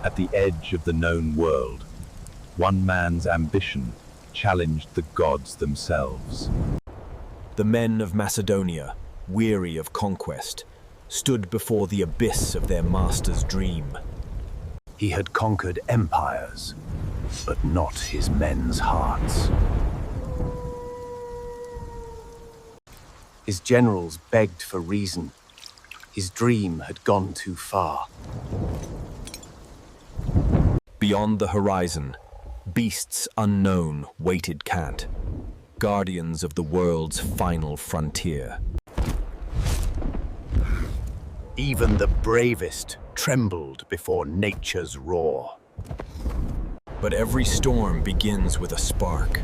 At the edge of the known world, one man's ambition challenged the gods themselves. The men of Macedonia, weary of conquest, stood before the abyss of their master's dream. He had conquered empires, but not his men's hearts. His generals begged for reason. His dream had gone too far. Beyond the horizon, beasts unknown waited Kant, guardians of the world's final frontier. Even the bravest trembled before nature's roar. But every storm begins with a spark.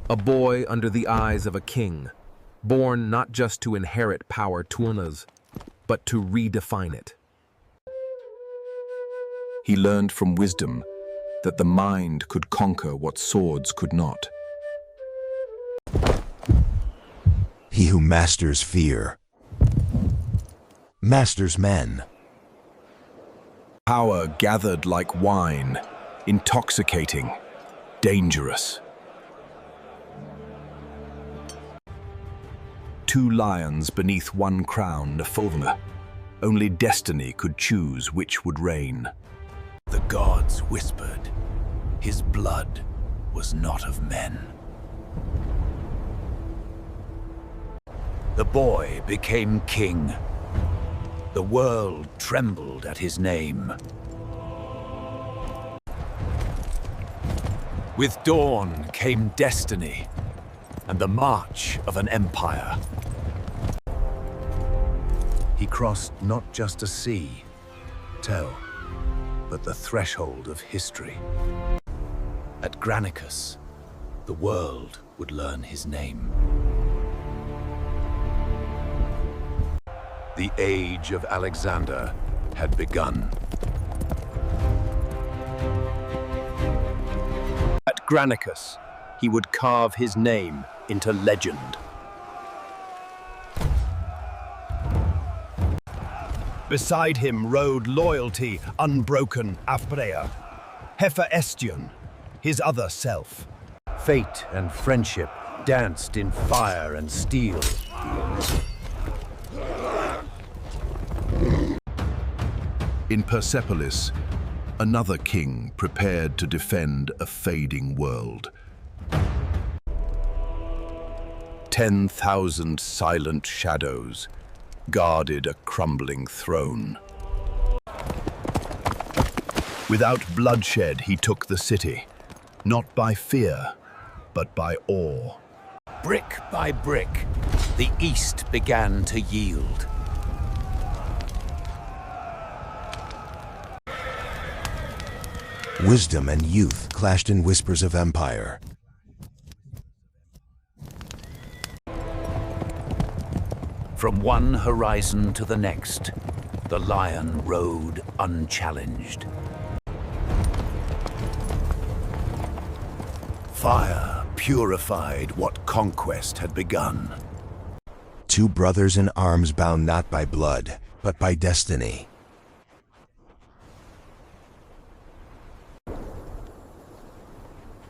A boy under the eyes of a king, born not just to inherit power tunas, but to redefine it. He learned from wisdom that the mind could conquer what swords could not. He who masters fear, masters men. Power gathered like wine, intoxicating, dangerous. Two lions beneath one crown, Nephoma. Only destiny could choose which would reign. The gods whispered, his blood was not of men. The boy became king. The world trembled at his name. With dawn came destiny and the march of an empire. He crossed not just a sea, tell, but the threshold of history. At Granicus, the world would learn his name. The age of Alexander had begun. At Granicus, he would carve his name into legend. Beside him rode loyalty, unbroken Afrea, Hephaestion, his other self. Fate and friendship danced in fire and steel. In Persepolis, another king prepared to defend a fading world. 10,000 silent shadows guarded a crumbling throne. Without bloodshed, he took the city, not by fear, but by awe. Brick by brick, the East began to yield. Wisdom and youth clashed in whispers of empire. From one horizon to the next, the lion rode unchallenged. Fire purified what conquest had begun. Two brothers in arms bound not by blood, but by destiny.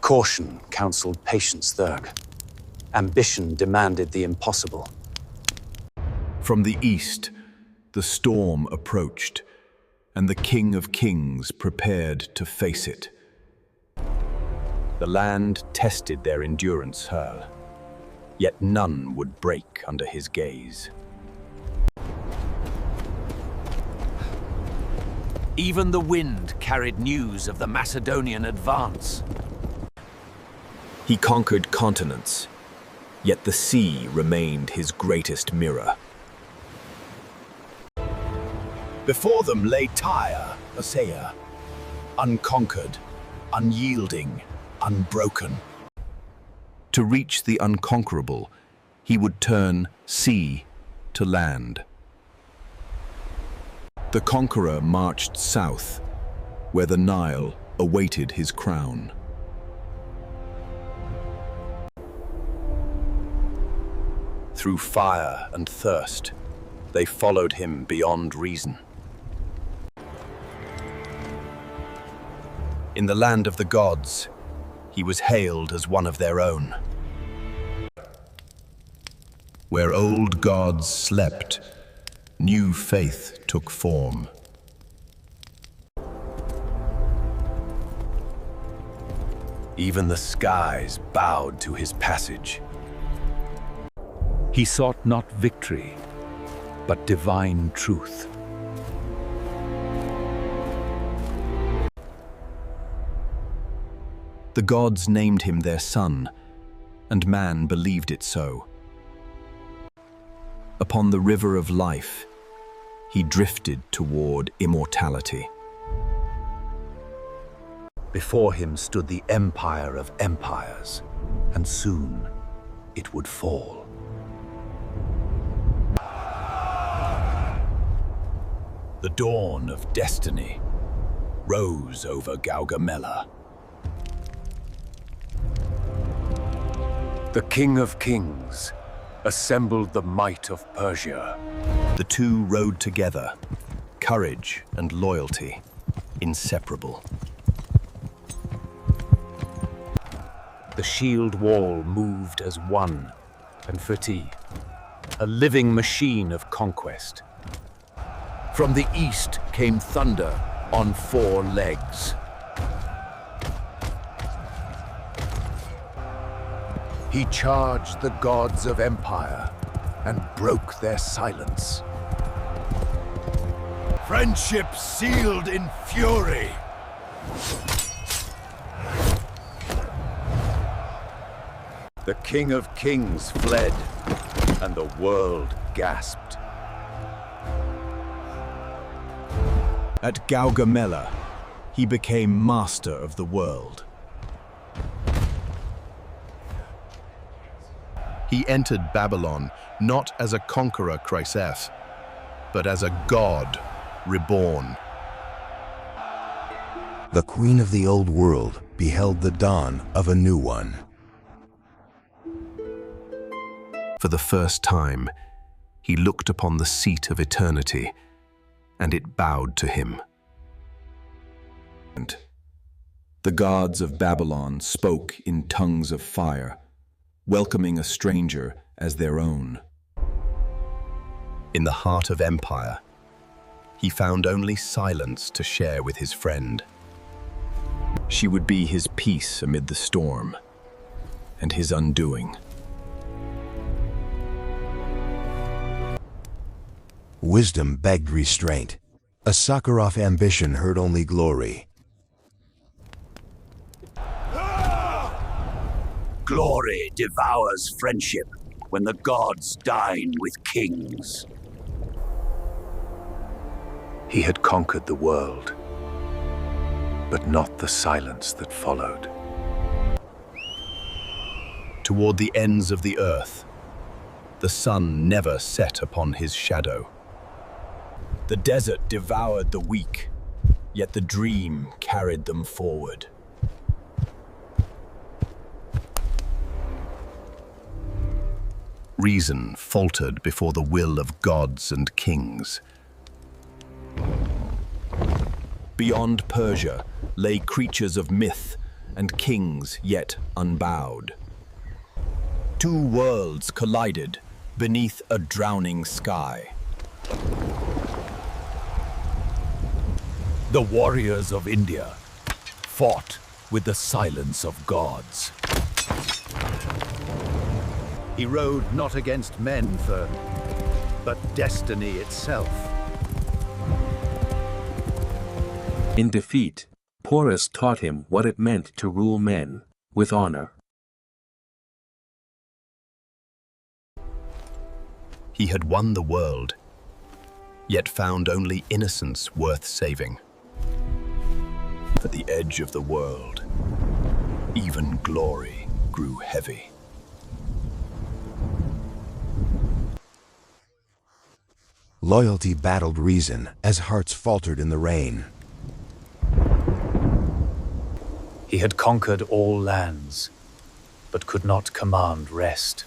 Caution counseled patience Thurg. Ambition demanded the impossible. From the east, the storm approached, and the King of Kings prepared to face it. The land tested their endurance, Hurl, yet none would break under his gaze. Even the wind carried news of the Macedonian advance. He conquered continents, yet the sea remained his greatest mirror. Before them lay Tyre, Achaea, unconquered, unyielding, unbroken. To reach the unconquerable, he would turn sea to land. The conqueror marched south, where the Nile awaited his crown. Through fire and thirst, They followed him beyond reason. In the land of the gods, he was hailed as one of their own. Where old gods slept, new faith took form. Even the skies bowed to his passage. He sought not victory, but divine truth. The gods named him their son, and man believed it so. Upon the river of life, he drifted toward immortality. Before him stood the empire of empires, and soon it would fall. The dawn of destiny rose over Gaugamela. The King of Kings assembled the might of Persia. The two rode together, courage and loyalty inseparable. The shield wall moved as one, and Fati, a living machine of conquest. From the east came thunder on four legs. He charged the gods of empire and broke their silence. Friendship sealed in fury. The King of Kings fled, and the world gasped. At Gaugamela, he became master of the world. He entered Babylon not as a conqueror, Chryses, but as a god reborn. The queen of the old world beheld the dawn of a new one. For the first time, he looked upon the seat of eternity, and it bowed to him. And the gods of Babylon spoke in tongues of fire, welcoming a stranger as their own. In the heart of empire, he found only silence to share with his friend. She would be his peace amid the storm, and his undoing. Wisdom begged restraint. A Sakharov ambition heard only glory. Glory devours friendship when the gods dine with kings. He had conquered the world, but not the silence that followed. Toward the ends of the earth, the sun never set upon his shadow. The desert devoured the weak, yet the dream carried them forward. Reason faltered before the will of gods and kings. Beyond Persia lay creatures of myth and kings yet unbowed. Two worlds collided beneath a drowning sky. The warriors of India fought with the silence of gods. He rode not against men, but destiny itself. In defeat, Porus taught him what it meant to rule men with honor. He had won the world, yet found only innocence worth saving. At the edge of the world, even glory grew heavy. Loyalty battled reason as hearts faltered in the rain. He had conquered all lands, but could not command rest.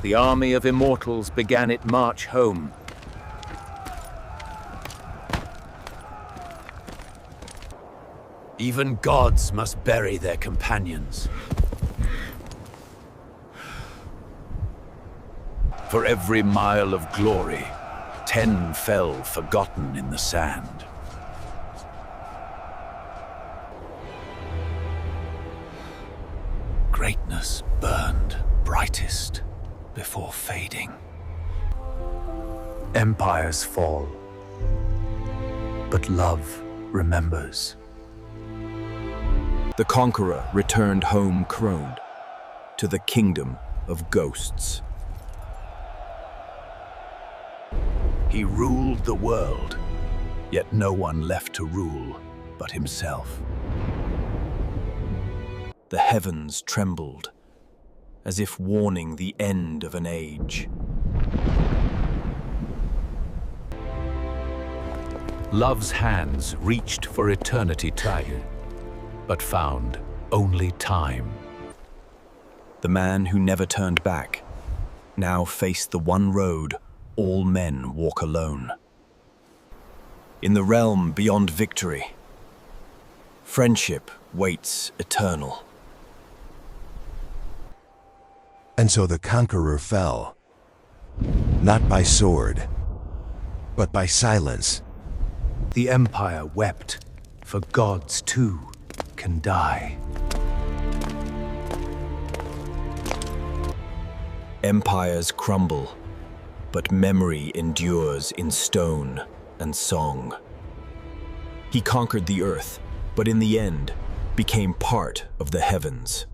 the army of immortals began its march home. Even gods must bury their companions. For every mile of glory, 10 fell forgotten in the sand. Greatness burned brightest before fading. Empires fall, but love remembers. The conqueror returned home crowned to the kingdom of ghosts. He ruled the world, yet no one left to rule but himself. The heavens trembled, as if warning the end of an age. Love's hands reached for eternity time, but found only time. The man who never turned back now faced the one road all men walk alone. In the realm beyond victory, friendship waits eternal. And so the conqueror fell, not by sword, but by silence. The empire wept, for gods too can die. Empires crumble, but memory endures in stone and song. He conquered the earth, but in the end became part of the heavens.